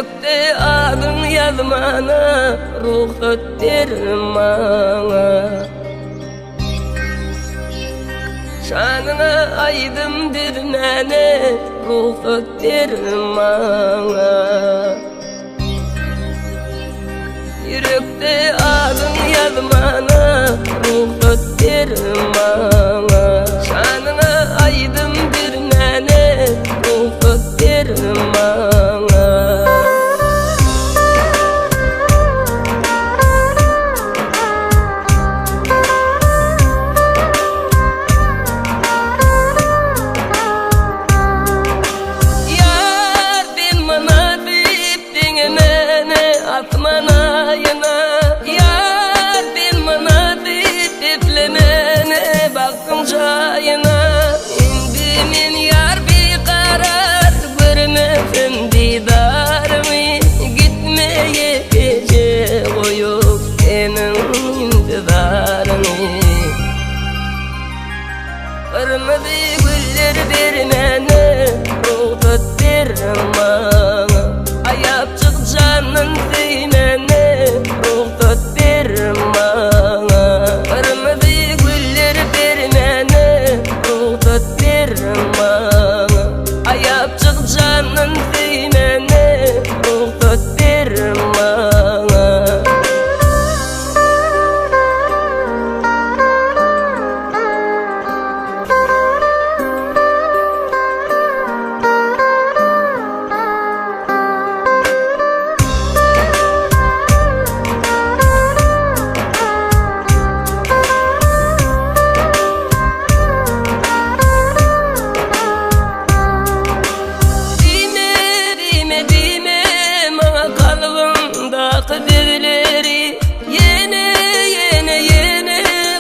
Yürekte adın yazmana ruhsat vermana. Şanına aydım dirnene ruhsat vermana. Yürekte adın yazmana ruhsat vermana. Şanına aydım dirnene ruhsat vermana. Atmana yana yar bilmana diplemene baktım çayına. İndi min yar bir karar görmesin didarımı. Gitmeye gece koyup senin intidarını. Kırmızı güller vermene ruhsat vermana. Ayapçık canın seynene ruhsat vermana. Kırmızı güller vermene ruhsat vermana. Ayapçık canın seynene ruhsat vermana. Devleri yeni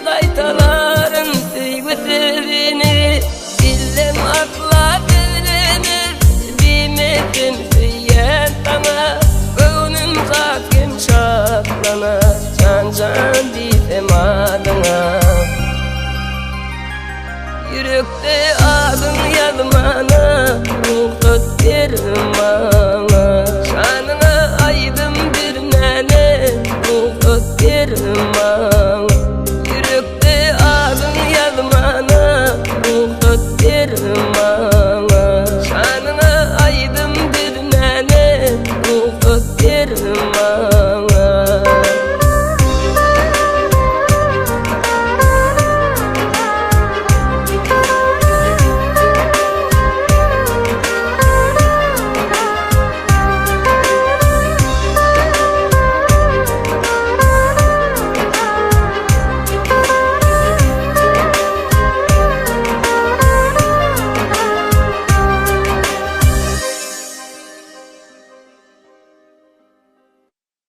kaytaların sevgi sevini. Dillem asla devlenir bilmedim süyen sana. Gönlüm hakim şaklana can desem adına. Yürekte adın yazmana ruhsat vermana.